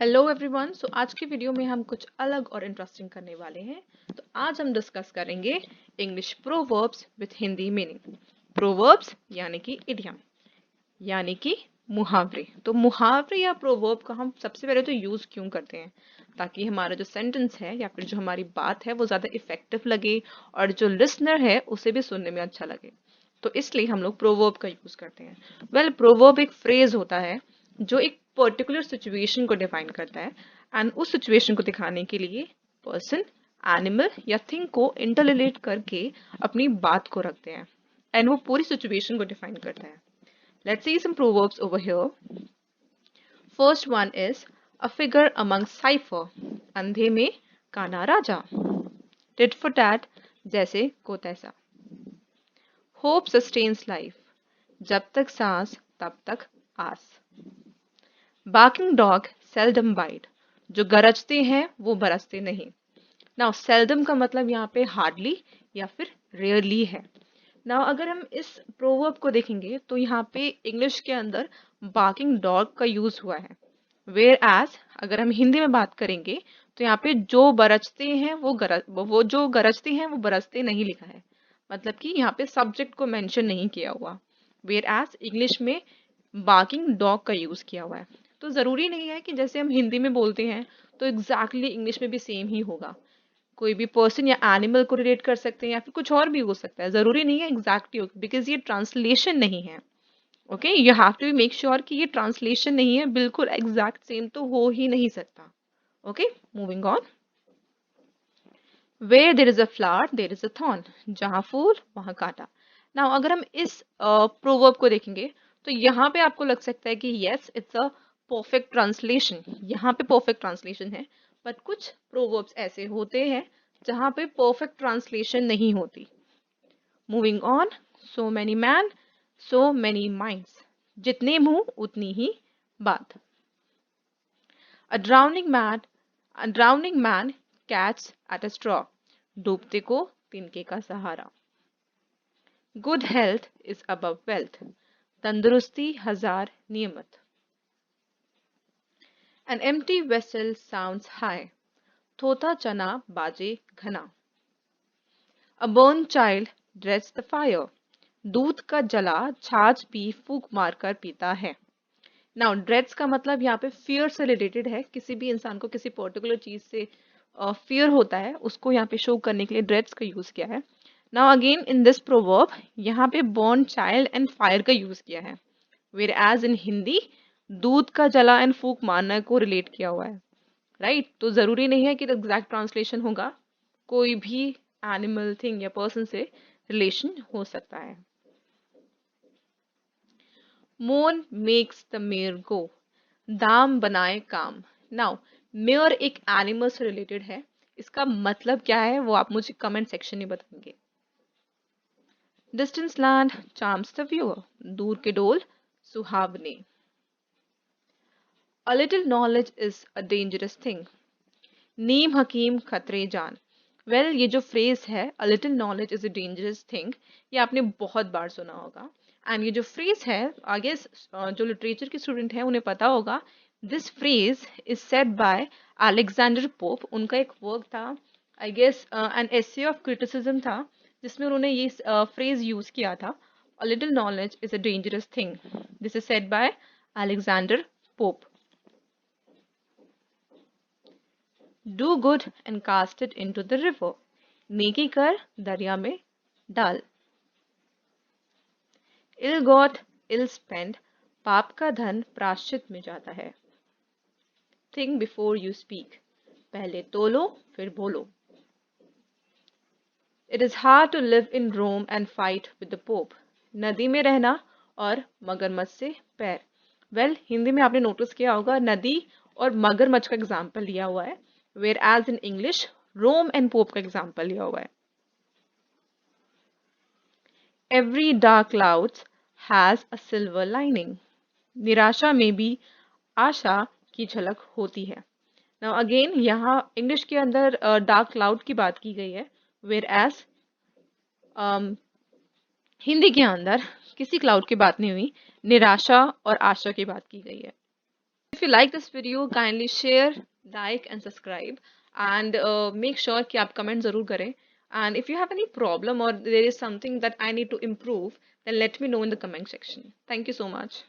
Hello everyone. सो आज की video में हम कुछ अलग और इंटरेस्टिंग करने वाले हैं। तो आज हम डिस्कस करेंगे English proverbs with Hindi meaning. Proverbs यानी कि इडियम यानी कि मुहावरे। तो मुहावरे या प्रोवर्ब का हम सबसे पहले तो यूज़ क्यों करते हैं, ताकि हमारा जो सेंटेंस है या फिर जो हमारी बात है वो ज़्यादा इफेक्टिव लगे और जो लिसनर है उसे भी सुनने में अच्छा लगे। तो इसलिए हम लोग प्रोवर्ब का यूज़ करते हैं। वेल, प्रोवर्ब एक फ्रेज होता है जो एक पर्टिकुलर सिचुएशन को डिफाइन करता है एंड उस सिचुएशन को दिखाने के लिए पर्सन, एनिमल या थिंग को इंटररिलेट करके अपनी बात को रखते हैं एंड वो पूरी सिचुएशन को डिफाइन करता है। Let's see some proverbs over here. First one is a figure among cipher. अंधे में काना राजा. Tit for tat, जैसे को तैसा. Hope sustains life. जब तक सांस तब तक आस. Barking dog seldom bite. जो गरजते हैं वो बरसते नहीं. Now seldom का मतलब यहाँ पे hardly या फिर rarely है. नाउ अगर हम इस प्रोवर्ब को देखेंगे तो यहाँ पे इंग्लिश के अंदर बार्किंग डॉग का यूज हुआ है, वेयर एज अगर हम हिंदी में बात करेंगे तो यहाँ पे जो बरसते हैं वो जो गरजते हैं वो बरसते नहीं लिखा है, मतलब कि यहाँ पे सब्जेक्ट को मेंशन नहीं किया हुआ, वेयर एज इंग्लिश में बार्किंग डॉग का यूज किया हुआ है। तो जरूरी नहीं है कि जैसे हम हिंदी में बोलते हैं तो एग्जैक्टली इंग्लिश में भी सेम ही होगा। कोई भी पर्सन या एनिमल को रिलेट कर सकते हैं या फिर कुछ और भी हो सकता है, जरूरी नहीं है एग्जैक्टली हो, बिकॉज ये ट्रांसलेशन नहीं है। Okay, you have to make sure कि ये ट्रांसलेशन नहीं है, बिल्कुल एग्जैक्ट सेम तो हो ही नहीं सकता। Okay, moving on. Where there is a flower there is a thorn, जहां फूल वहां कांटा। नाउ अगर हम इस प्रोवर्ब को देखेंगे तो यहाँ पे आपको लग सकता है कि yes it's a perfect translation, यहाँ पे परफेक्ट ट्रांसलेशन है, बट कुछ प्रोवर्ब्स ऐसे होते हैं जहाँ पे परफेक्ट ट्रांसलेशन नहीं होती। Moving on. So many man so many minds, जितने मुंह उतनी ही बात। A drowning man catch at a straw, डूबते को तिनके का सहारा। Good health is above wealth, तंदुरुस्ती हजार नियमत। An empty vessel sounds high, थोथा चना बाजे घना। A burn child dress the fire, दूध का जला छाछ भी फूंक मारकर पीता है। नाउ ड्रेड्स का मतलब यहाँ पे फियर से रिलेटेड है, किसी भी इंसान को किसी पर्टिकुलर चीज से फियर होता है उसको यहाँ पे शो करने के लिए ड्रेड्स का यूज किया है। Now again in this proverb यहाँ पे बॉर्न चाइल्ड एंड फायर का यूज किया है, वेयर एज इन हिंदी दूध का जला एंड फूंक मारने को रिलेट किया हुआ है, राइट। तो जरूरी नहीं है कि एग्जैक्ट ट्रांसलेशन होगा, कोई भी एनिमल थिंग या पर्सन से रिलेशन हो सकता है। मोन मेक्स द मेयर गो, दाम बनाए काम। नाउ मेयर एक एनिमल से रिलेटेड है, इसका मतलब क्या है वो आप मुझे कमेंट सेक्शन में बताएंगे। Distance land charms the viewer, दूर के डोल सुहावने। A little knowledge is a dangerous thing, नीम हकीम खतरे जान। वेल ये जो फ्रेज है a little knowledge is a dangerous thing, ये आपने बहुत बार सुना होगा। एंड ये जो फ्रेज है आगे जो लिटरेचर के स्टूडेंट हैं उन्हें पता होगा। This phrase is said by Alexander Pope. उनका एक वर्क था, I guess an essay of criticism था, जिसमें उन्होंने ये फ्रेज यूज किया था, a little knowledge is a dangerous thing. This is said by Alexander Pope. Do good and cast it into the river. नेकी कर दरिया में डाल। इल गॉट इल स्पेंड, पाप का धन प्राश्चित में जाता है। थिंक बिफोर यू स्पीक, पहले तोलो फिर बोलो। It is hard to live in Rome and fight with the Pope, नदी में रहना और मगरमच्छ से पैर। वेल हिंदी में आपने नोटिस किया होगा नदी और मगरमच्छ का एग्जाम्पल लिया हुआ है, whereas in English Rome and Pope का एग्जाम्पल लिया हुआ है। Every dark cloud has a silver lining. निराशा में भी आशा की झलक होती है। Now again यहाँ इंग्लिश के अंदर डार्क क्लाउड की बात की गई है, वेयर एज हिंदी के अंदर किसी क्लाउड की बात नहीं हुई, निराशा और आशा की बात की गई है। if you like this video, kindly share, like and subscribe, and make sure कि आप comment ज़रूर करें. And if you have any problem or there is something that I need to improve, then let me know in the comment section. Thank you so much.